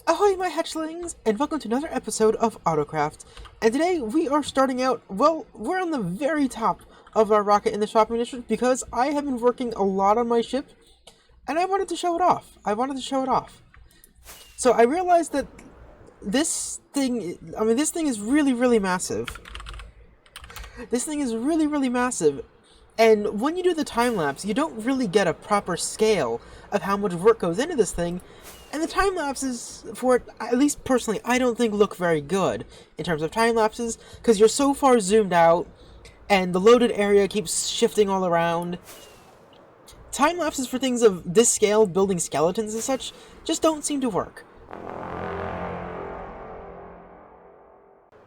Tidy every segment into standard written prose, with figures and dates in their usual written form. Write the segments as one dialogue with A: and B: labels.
A: Ahoy my hatchlings, and welcome to another episode of Autocraft. And today we are starting out, well, we're on the very top of our rocket in the shopping district because I have been working a lot on my ship, and I wanted to show it off. So I realized that this thing is really massive. This thing is really massive. And when you do the time-lapse, you don't really get a proper scale of how much work goes into this thing. And the time-lapses for it, at least personally, I don't think look very good in terms of time-lapses, because you're so far zoomed out, and the loaded area keeps shifting all around. Time-lapses for things of this scale, building skeletons and such, just don't seem to work.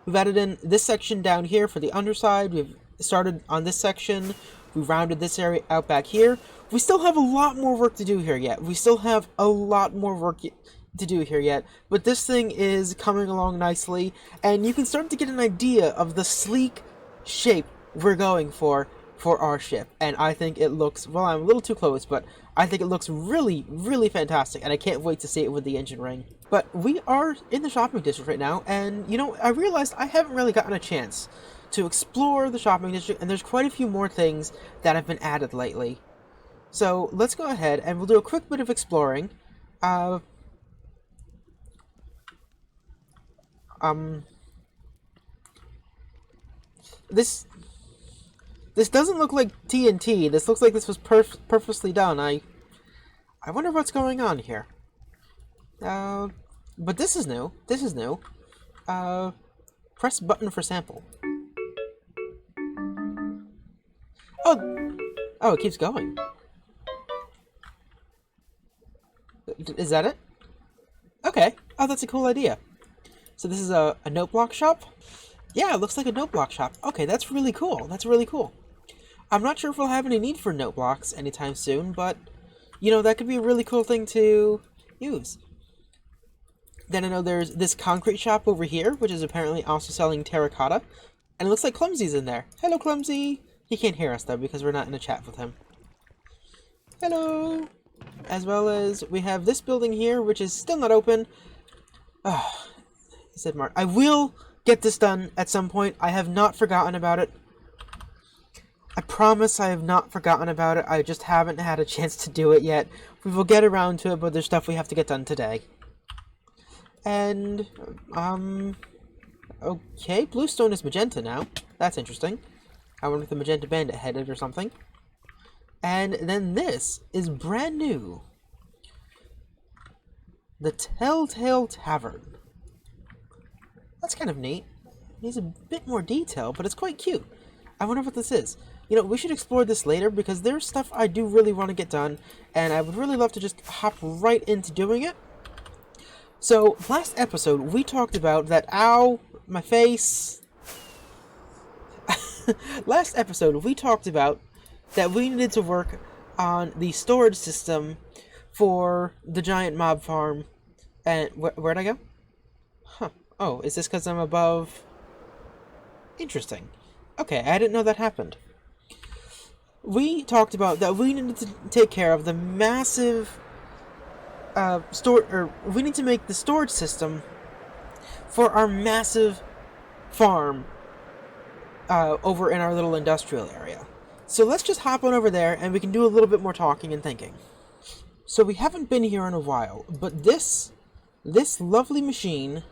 A: We've added in this section down here for the underside. We've started on this section. We rounded this area out back here. We still have a lot more work to do here yet. But this thing is coming along nicely, and you can start to get an idea of the sleek shape we're going for our ship. And I think it looks, well, I'm a little too close, but I think it looks really fantastic, and I can't wait to see it with the engine ring. But we are in the shopping district right now, and, you know, I realized I haven't really gotten a chance to explore the shopping district, and there's quite a few more things that have been added lately. So let's go ahead and we'll do a quick bit of exploring. This doesn't look like TNT. This looks like this was purposely done. I wonder what's going on here. But this is new. Press button for sample. Oh, it keeps going. Is that it? Okay. Oh, that's a cool idea. So this is a note block shop? Yeah, it looks like a note block shop. Okay, that's really cool. I'm not sure if we'll have any need for note blocks anytime soon, but, you know, that could be a really cool thing to use. Then I know there's this concrete shop over here, which is apparently also selling terracotta. And it looks like Clumsy's in there. Hello, Clumsy! He can't hear us, though, because we're not in a chat with him. Hello! As well as we have this building here, which is still not open. He said Mark. I will get this done at some point. I have not forgotten about it. I promise I have not forgotten about it. I just haven't had a chance to do it yet. We will get around to it, but there's stuff we have to get done today. And, okay, Bluestone is magenta now. That's interesting. I wonder if the Magenta Bandit headed or something. And then this is brand new. The Telltale Tavern. That's kind of neat. It needs a bit more detail, but it's quite cute. I wonder what this is. You know, we should explore this later because there's stuff I do really want to get done, and I would really love to just hop right into doing it. So, last episode, we talked about that, ow, my face. Last episode, we talked about that we needed to work on the storage system for the giant mob farm. And where'd I go? Huh. Oh, is this because I'm above? Interesting. Okay, I didn't know that happened. We talked about that we needed to take care of the massive we need to make the storage system for our massive farm over in our little industrial area. So let's just hop on over there and we can do a little bit more talking and thinking. So we haven't been here in a while, but this lovely machine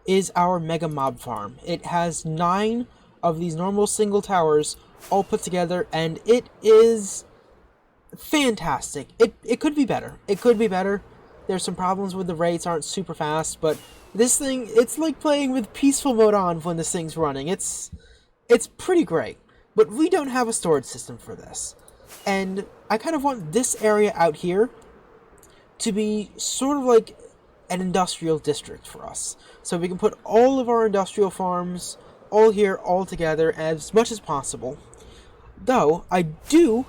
A: is our mega mob farm. It has 9 of these normal single towers all put together, and it is fantastic. It could be better. There's some problems with the rates aren't super fast, but this thing, it's like playing with peaceful mode on when this thing's running. It's pretty great. But we don't have a storage system for this. And I kind of want this area out here to be sort of like an industrial district for us. So we can put all of our industrial farms all here, all together, as much as possible. Though, I do,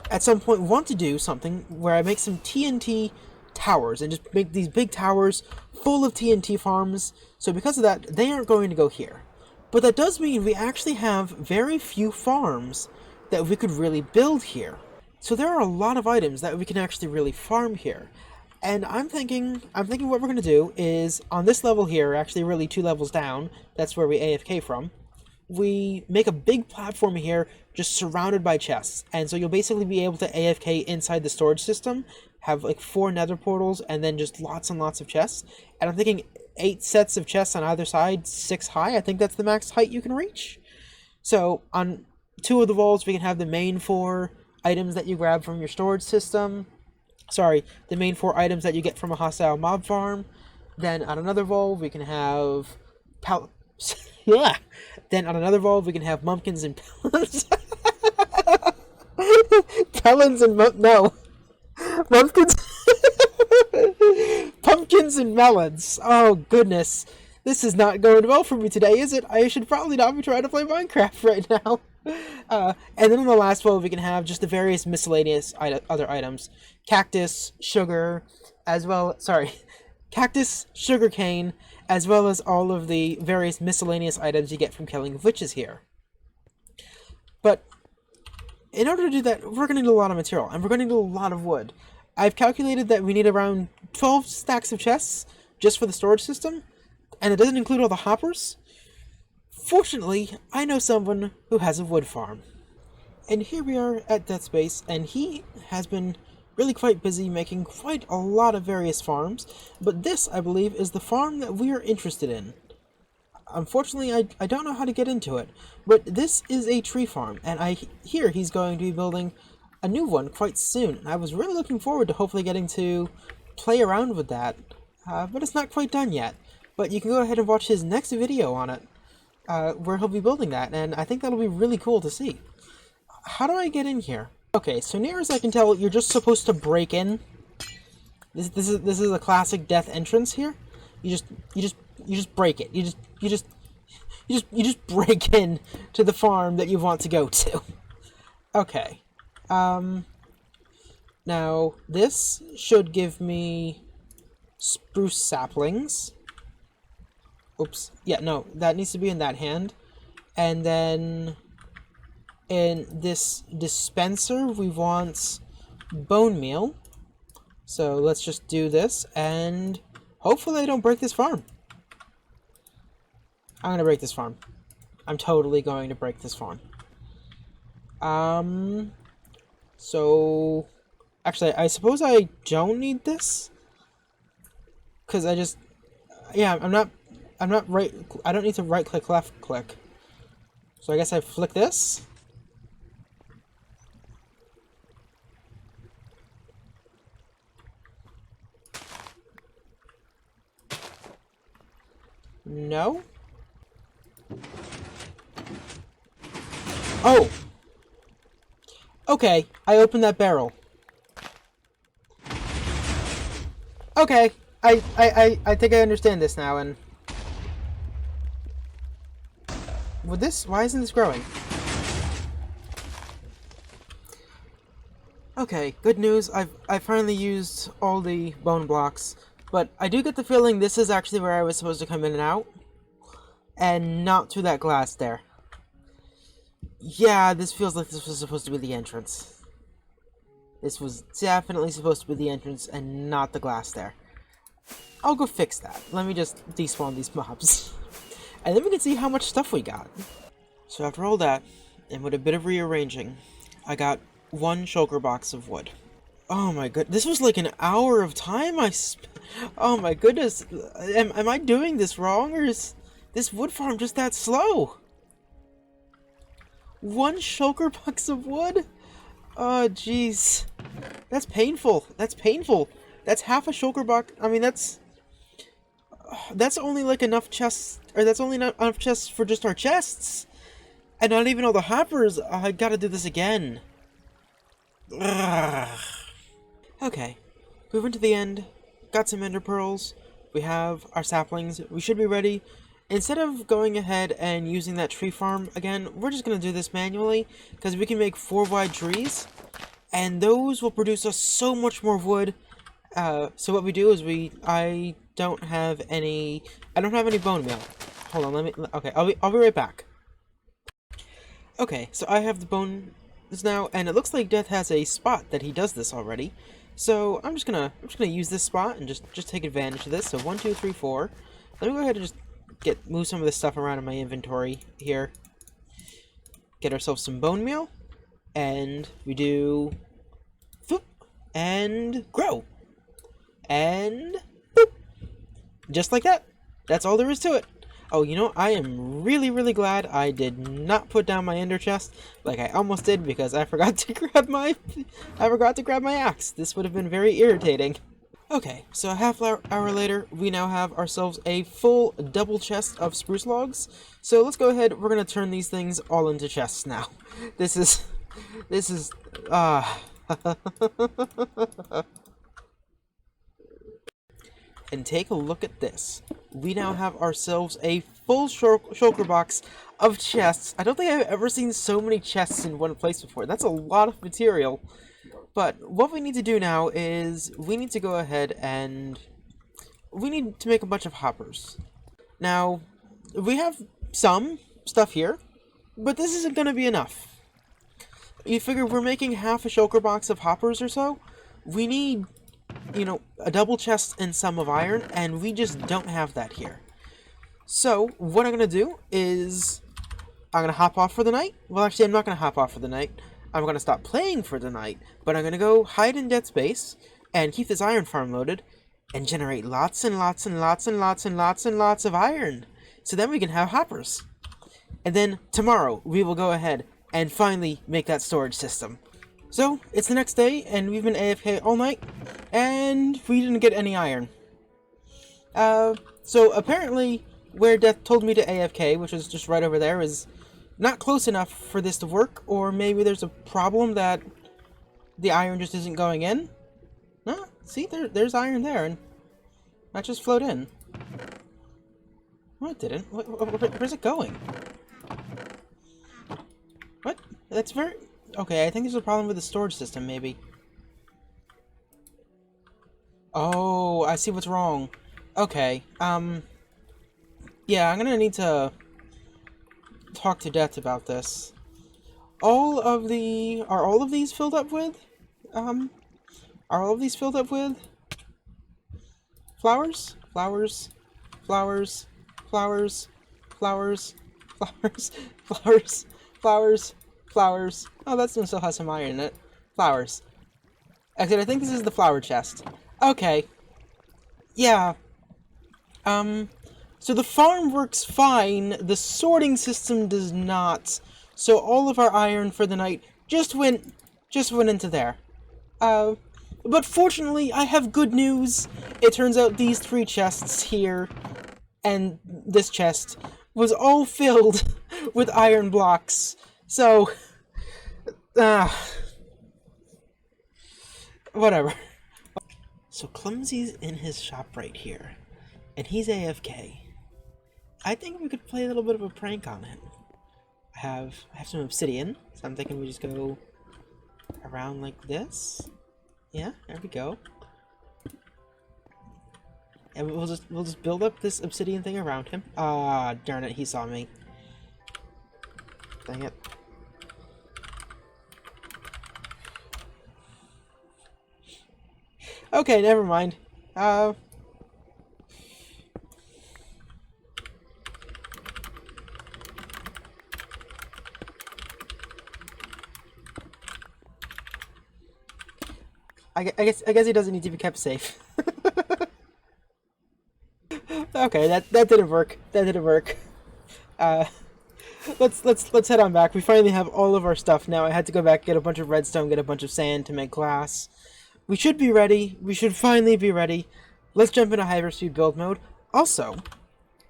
A: at some point, want to do something where I make some TNT towers, and just make these big towers full of TNT farms. So because of that, they aren't going to go here. But that does mean we actually have very few farms that we could really build here. So there are a lot of items that we can actually really farm here. And I'm thinking what we're gonna do is on this level here, actually really 2 levels down, that's where we AFK from, we make a big platform here just surrounded by chests. And so you'll basically be able to AFK inside the storage system, have like 4 nether portals, and then just lots and lots of chests. And I'm thinking 8 sets of chests on either side, 6 high. I think that's the max height you can reach. So on 2 of the vaults, we can have the main 4 items that you grab from your storage system. Sorry, the main 4 items that you get from a hostile mob farm. Then on another vault, we can have yeah. Then on another vault, we can have mumpkins and pelons. Pelons and no. Mumpkins. Pumpkins and melons. Oh, goodness. This is not going well for me today, is it? I should probably not be trying to play Minecraft right now. And then on the last one, we can have just the various miscellaneous other items. Cactus, sugar, cactus, sugarcane, as well as all of the various miscellaneous items you get from killing witches here. But in order to do that, we're going to need a lot of material, and we're going to need a lot of wood. I've calculated that we need around 12 stacks of chests just for the storage system, and it doesn't include all the hoppers. Fortunately, I know someone who has a wood farm. And here we are at Death Space, and he has been really quite busy making quite a lot of various farms, but this, I believe, is the farm that we are interested in. Unfortunately, I don't know how to get into it, but this is a tree farm, and I hear he's going to be building a new one quite soon. I was really looking forward to hopefully getting to play around with that, but it's not quite done yet. But you can go ahead and watch his next video on it, where he'll be building that, and I think that'll be really cool to see. How do I get in here? Okay, so near as I can tell, you're just supposed to break in. This is a classic death entrance here. You just break it. You just break in to the farm that you want to go to. Okay. Now this should give me spruce saplings. Oops. Yeah, no, that needs to be in that hand. And then in this dispenser, we want bone meal. So let's just do this, and hopefully I don't break this farm. I'm gonna break this farm. I'm totally going to break this farm. So actually, I suppose I don't need this, because I don't need to right click, left click. So I guess I flick this. No. Oh! Okay, I opened that barrel. Okay, I think I understand this now, and... With this? Why isn't this growing? Okay, good news. I finally used all the bone blocks, but I do get the feeling this is actually where I was supposed to come in and out, and not through that glass there. Yeah, this feels like this was supposed to be the entrance. This was definitely supposed to be the entrance and not the glass there. I'll go fix that. Let me just despawn these mobs. And then we can see how much stuff we got. So after all that, and with a bit of rearranging, I got 1 shulker box of wood. Oh my god, this was like an hour of time oh my goodness, am I doing this wrong, or is this wood farm just that slow? 1 shulker box of wood? Oh jeez. That's painful. That's painful. That's half a shulker box. I mean, that's only like enough chests, or that's only not enough chests for just our chests. And not even all the hoppers. I gotta do this again. Ugh. Okay. Moving to the end. Got some ender pearls. We have our saplings. We should be ready. Instead of going ahead and using that tree farm again, we're just going to do this manually, because we can make 4 wide trees, and those will produce us so much more wood. So what we do is I don't have any bone meal. Hold on, okay, I'll be right back. Okay, so I have the bones now, and it looks like Death has a spot that he does this already. So I'm just gonna use this spot and just take advantage of this. So 1, 2, 3, 4. Let me go ahead and just move some of this stuff around in my inventory here. Get ourselves some bone meal, and we do boop, and grow, and boop, just like that. That's all there is to it. Oh, you know, I am really glad I did not put down my ender chest like I almost did, because I forgot to grab my axe. This would have been very irritating. Okay, so a half hour later, we now have ourselves a full double chest of spruce logs. So let's go ahead, we're gonna turn these things all into chests now. This is And take a look at this. We now have ourselves a full shulker box of chests. I don't think I've ever seen so many chests in one place before. That's a lot of material. But what we need to do now is we need to go ahead and we need to make a bunch of hoppers. Now, we have some stuff here, but this isn't going to be enough. You figure we're making half a shulker box of hoppers or so. We need, you know, a double chest and some of iron, and we just don't have that here. So, what I'm going to do is I'm going to hop off for the night. Well, actually, I'm not going to hop off for the night. I'm going to stop playing for the night, but I'm going to go hide in Dead Space and keep this iron farm loaded and generate lots and lots and lots and lots and lots and lots of iron. So then we can have hoppers. And then tomorrow we will go ahead and finally make that storage system. So it's the next day and we've been AFK all night and we didn't get any iron. So apparently where Death told me to AFK, which is just right over there, is not close enough for this to work, or maybe there's a problem that the iron just isn't going in. No, see, there's iron there, and that just flowed in. No, it didn't. Where's it going? What? That's very... Okay, I think there's a problem with the storage system, maybe. Oh, I see what's wrong. Okay, yeah, I'm gonna need to talk to Death about this. Are all of these filled up with? Are all of these filled up with flowers? Flowers, flowers, flowers, flowers, flowers, flowers, flowers, flowers. Oh, that one still has some iron in it. Flowers. Actually, I think this is the flower chest. Okay. Yeah. So the farm works fine, the sorting system does not. So all of our iron for the night just went into there. But fortunately, I have good news. It turns out these 3 chests here and this chest was all filled with iron blocks. So, whatever. So Clumsy's in his shop right here, and he's AFK. I think we could play a little bit of a prank on him. I have some obsidian, so I'm thinking we just go around like this. Yeah, there we go. And we'll just build up this obsidian thing around him. Ah, darn it, he saw me. Dang it. Okay, never mind. I guess he doesn't need to be kept safe. Okay, that didn't work. That didn't work. Let's head on back. We finally have all of our stuff now. I had to go back, get a bunch of redstone, get a bunch of sand to make glass. We should be ready. We should finally be ready. Let's jump into hyperspeed build mode. Also,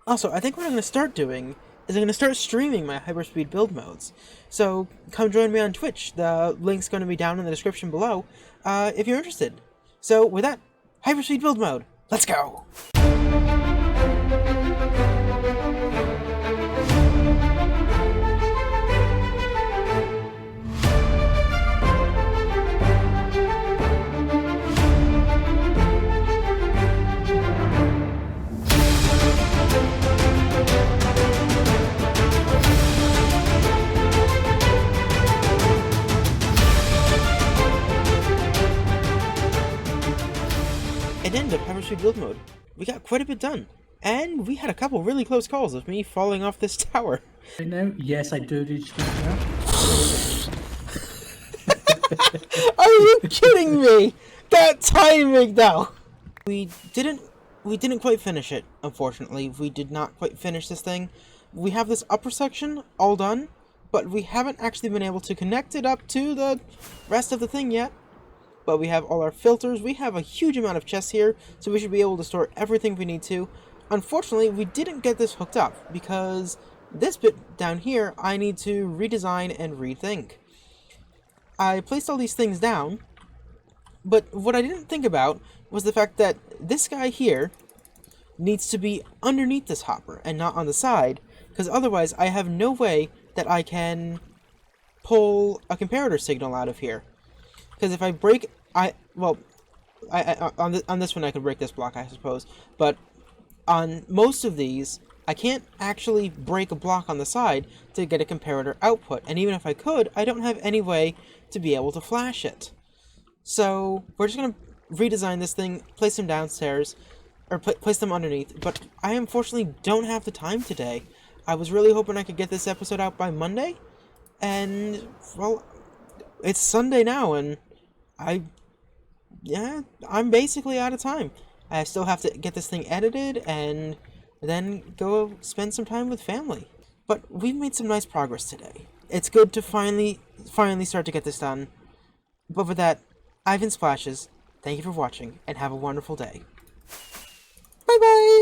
A: I think what I'm going to start doing is I'm going to start streaming my hyperspeed build modes. So come join me on Twitch. The link's going to be down in the description below if you're interested. So with that, hyperspeed build mode. Let's go! we got quite a bit done. And we had a couple really close calls of me falling off this tower.
B: Right now, yes, I do need to now.
A: Are you kidding me? That timing though! We didn't quite finish it, unfortunately. We did not quite finish this thing. We have this upper section all done, but we haven't actually been able to connect it up to the rest of the thing yet. But we have all our filters, we have a huge amount of chests here, so we should be able to store everything we need to. Unfortunately, we didn't get this hooked up, because this bit down here, I need to redesign and rethink. I placed all these things down, but what I didn't think about was the fact that this guy here needs to be underneath this hopper, and not on the side, because otherwise I have no way that I can pull a comparator signal out of here. Because if I break, on this one I could break this block, I suppose, but on most of these, I can't actually break a block on the side to get a comparator output, and even if I could, I don't have any way to be able to flash it. So, we're just going to redesign this thing, place them downstairs, or place them underneath, but I unfortunately don't have the time today. I was really hoping I could get this episode out by Monday, and, well, it's Sunday now, and I'm basically out of time. I still have to get this thing edited and then go spend some time with family. But we've made some nice progress today. It's good to finally start to get this done. But with that, I've been Splashes. Thank you for watching and have a wonderful day. Bye bye!